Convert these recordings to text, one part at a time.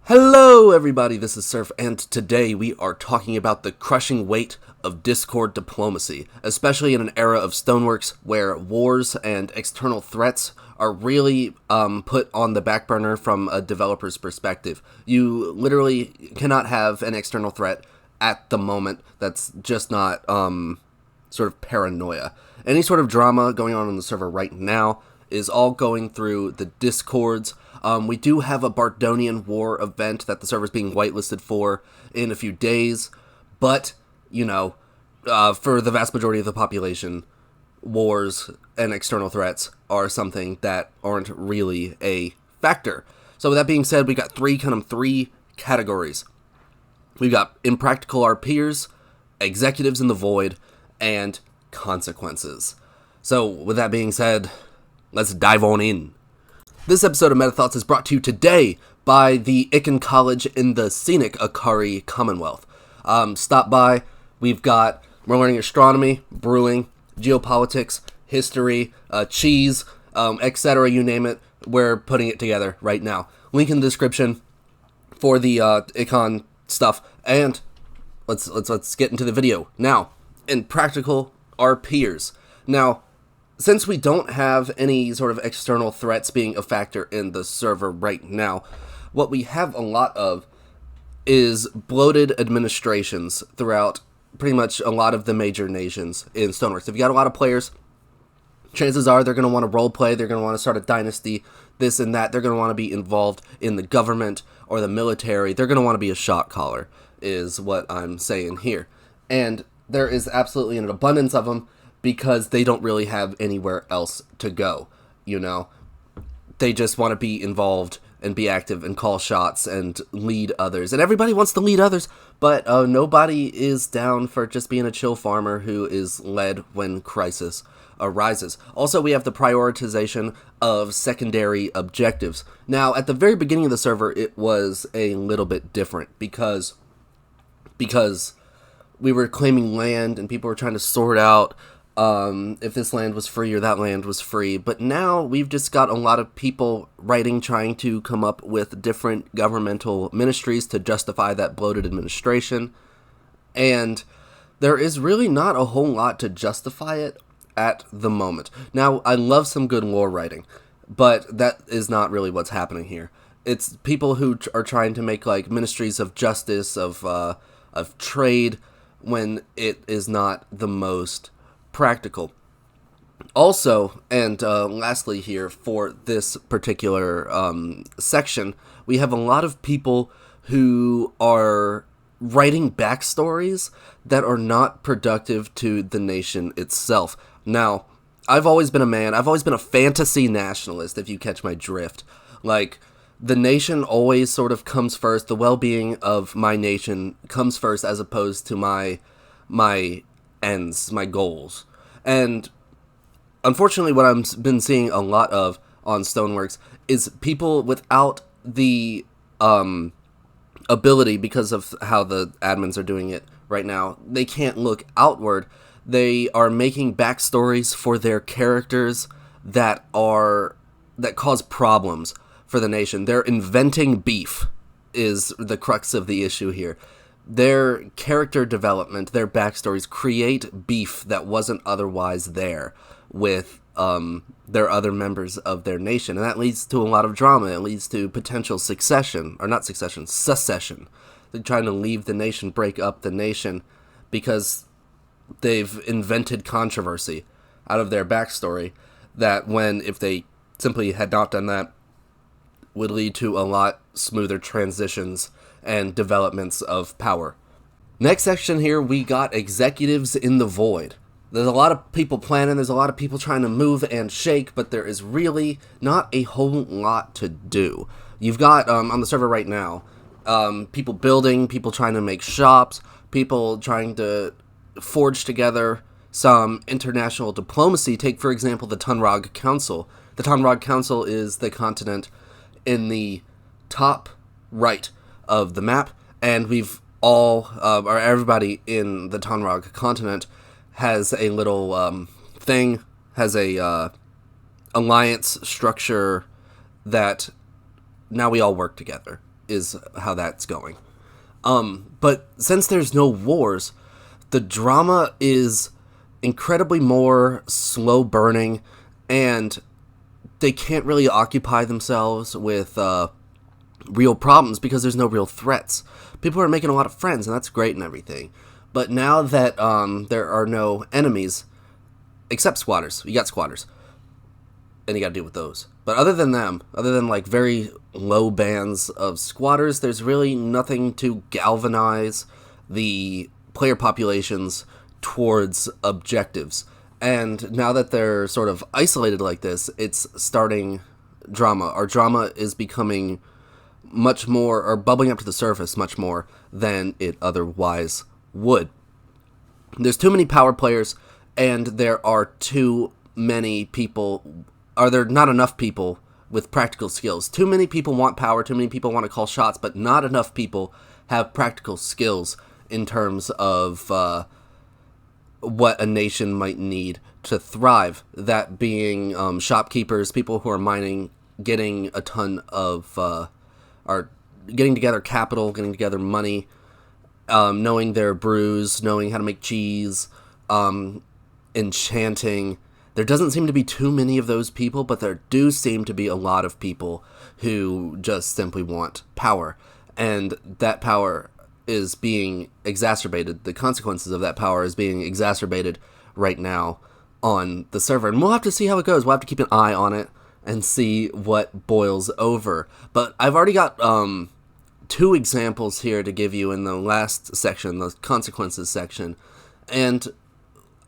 Hello everybody, this is Surf, and today we are talking about the crushing weight of Discord diplomacy, especially in an era of Stoneworks where wars and external threats are really put on the back burner from a developer's perspective. You literally cannot have an external threat at the moment. That's just not sort of paranoia. Any sort of drama going on the server right now is all going through the Discords. We do have a Bardonian War event that the server's being whitelisted for in a few days, but, for the vast majority of the population, wars and external threats are something that aren't really a factor. So with that being said, we got three categories. We've got impractical RPers, executives in the void, and consequences. So with that being said, let's dive on in. This episode of Meta Thoughts is brought to you today by the Icon College in the scenic Akari Commonwealth. Stop by. We're learning astronomy, brewing, geopolitics, history, cheese, etc. You name it. We're putting it together right now. Link in the description for the Icon stuff. And let's get into the video now. In practical, our peers. Now, since we don't have any sort of external threats being a factor in the server right now, what we have a lot of is bloated administrations throughout pretty much a lot of the major nations in Stoneworks. If you got a lot of players, chances are they're going to want to roleplay, they're going to want to start a dynasty, this and that. They're going to want to be involved in the government or the military. They're going to want to be a shot caller, is what I'm saying here. And there is absolutely an abundance of them, because they don't really have anywhere else to go, They just want to be involved and be active and call shots and lead others. And everybody wants to lead others, but nobody is down for just being a chill farmer who is led when crisis arises. Also, we have the prioritization of secondary objectives. Now, at the very beginning of the server, it was a little bit different because we were claiming land and people were trying to sort out if this land was free or that land was free. But now we've just got a lot of people trying to come up with different governmental ministries to justify that bloated administration. And there is really not a whole lot to justify it at the moment. Now, I love some good lore writing, but that is not really what's happening here. It's people who are trying to make ministries of justice, of trade, when it is not the most practical. Also, and lastly here for this particular section, we have a lot of people who are writing backstories that are not productive to the nation itself. Now, I've always been a fantasy nationalist, if you catch my drift. The nation always sort of comes first. The well-being of my nation comes first, as opposed to my ends, my goals. And unfortunately, what I've been seeing a lot of on Stoneworks is people without the ability, because of how the admins are doing it right now, they can't look outward. They are making backstories for their characters that cause problems for the nation. They're inventing beef is the crux of the issue here. Their character development, their backstories create beef that wasn't otherwise there with their other members of their nation. And that leads to a lot of drama. It leads to potential secession. They're trying to leave the nation, break up the nation, because they've invented controversy out of their backstory that, if they simply had not done that, would lead to a lot smoother transitions and developments of power. Next section here, we got executives in the void. There's a lot of people planning, there's a lot of people trying to move and shake, but there is really not a whole lot to do. You've got, on the server right now, people building, people trying to make shops, people trying to forge together some international diplomacy. Take, for example, the Tunrog Council. The Tunrog Council is the continent in the top right of the map, and we've everybody in the Tunrog continent has a little has a alliance structure that now we all work together. is how that's going. But since there's no wars, the drama is incredibly more slow burning, and they can't really occupy themselves with real problems because there's no real threats. People are making a lot of friends, and that's great and everything. But now that there are no enemies, except squatters, you got squatters, and you got to deal with those. But other than them, other than like very low bands of squatters, there's really nothing to galvanize the player populations towards objectives. And now that they're sort of isolated like this, it's starting drama. Our drama is becoming much more, or bubbling up to the surface much more than it otherwise would. There's too many power players, and there are too many people, are there not enough people with practical skills. Too many people want power, too many people want to call shots, but not enough people have practical skills in terms of what a nation might need to thrive. That being shopkeepers, people who are mining, getting a ton of, are getting together capital, getting together money, knowing their brews, knowing how to make cheese, enchanting. There doesn't seem to be too many of those people, but there do seem to be a lot of people who just simply want power. And that power is being exacerbated. The consequences of that power is being exacerbated right now on the server. And we'll have to see how it goes. We'll have to keep an eye on it and see what boils over. But I've already got two examples here to give you in the last section, the consequences section. And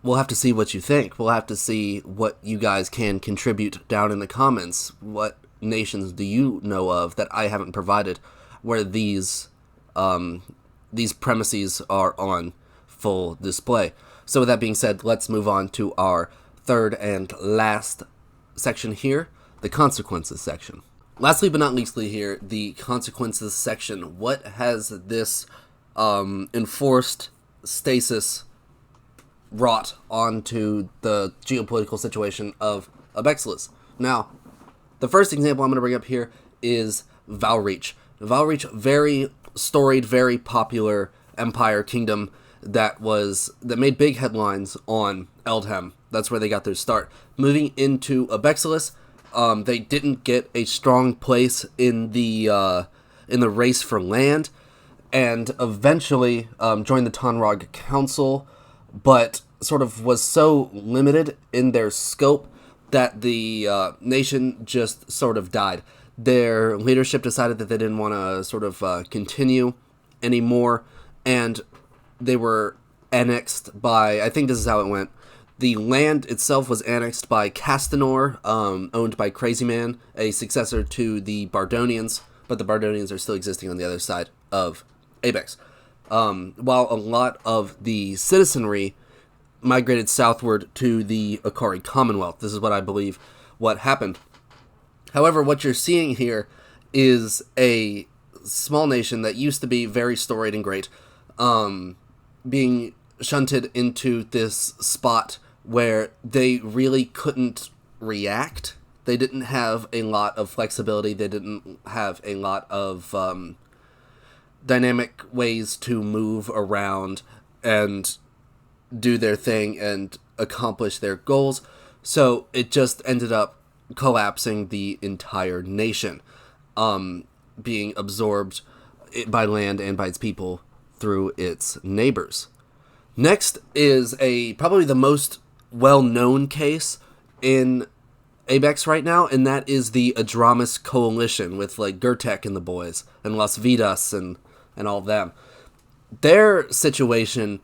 we'll have to see what you think. We'll have to see what you guys can contribute down in the comments. What nations do you know of that I haven't provided where these premises are on full display? So with that being said, let's move on to our third and last section here, the consequences section. Lastly but not leastly here, the consequences section. What has this enforced stasis wrought onto the geopolitical situation of Abexilus? Now, the first example I'm going to bring up here is Valreach. Valreach, very storied, very popular empire kingdom that made big headlines on Eldhem. That's where they got their start. Moving into Abexilus, they didn't get a strong place in the race for land, and eventually joined the Tonrog Council, but sort of was so limited in their scope that the nation just sort of died. Their leadership decided that they didn't want to sort of continue anymore, and they were annexed by, I think this is how it went. The land itself was annexed by Castanor, owned by Crazy Man, a successor to the Bardonians, but the Bardonians are still existing on the other side of Abex. While a lot of the citizenry migrated southward to the Akari Commonwealth. This is what I believe what happened. However, what you're seeing here is a small nation that used to be very storied and great, being shunted into this spot where they really couldn't react. They didn't have a lot of flexibility. They didn't have a lot of dynamic ways to move around and do their thing and accomplish their goals. So it just ended up collapsing the entire nation, being absorbed by land and by its people through its neighbors. Next is probably the most well-known case in Abex right now, and that is the Adramis Coalition with like Gurtek and the boys and Las Vidas and all of them. Their situation,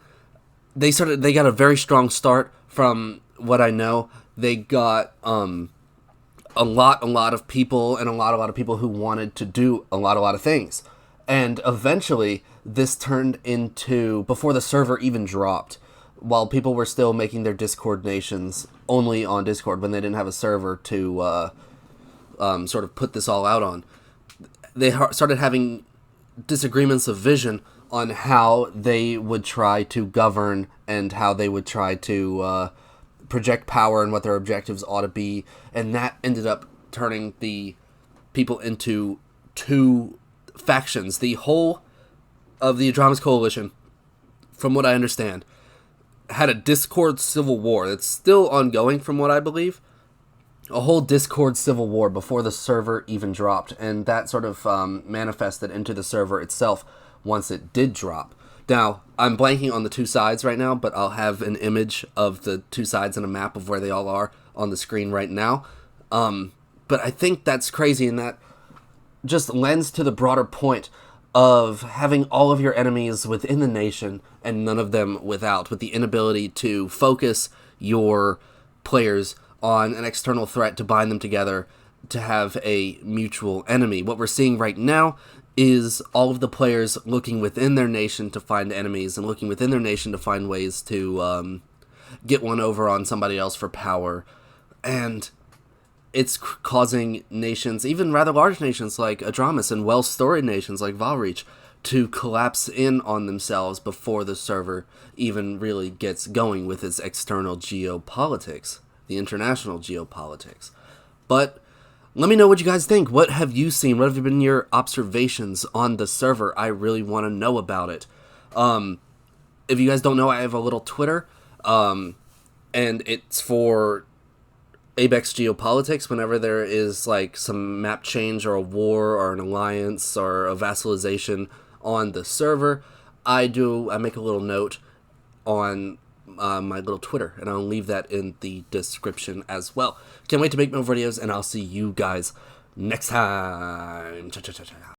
they got a very strong start from what I know. They got a lot of people and a lot of people who wanted to do a lot of things. And eventually this turned into, before the server even dropped, while people were still making their Discord nations only on Discord when they didn't have a server to sort of put this all out on, they started having disagreements of vision on how they would try to govern and how they would try to project power and what their objectives ought to be. And that ended up turning the people into two factions. The whole of the Adramas Coalition, from what I understand, had a Discord civil war that's still ongoing, from what I believe. A whole Discord civil war before the server even dropped, and that sort of manifested into the server itself once it did drop. Now, I'm blanking on the two sides right now, but I'll have an image of the two sides and a map of where they all are on the screen right now. But I think that's crazy, and that just lends to the broader point of having all of your enemies within the nation and none of them without, with the inability to focus your players on an external threat to bind them together to have a mutual enemy. What we're seeing right now is all of the players looking within their nation to find enemies and looking within their nation to find ways to get one over on somebody else for power. And it's causing nations, even rather large nations like Adramas and well-storied nations like Valreach, to collapse in on themselves before the server even really gets going with its external geopolitics, the international geopolitics. But let me know what you guys think. What have you seen? What have been your observations on the server? I really want to know about it. If you guys don't know, I have a little Twitter, and it's for Abex Geopolitics. Whenever there is like some map change or a war or an alliance or a vassalization on the server, I make a little note on my little Twitter, and I'll leave that in the description as well. Can't wait to make more videos, and I'll see you guys next time. Cha cha cha cha.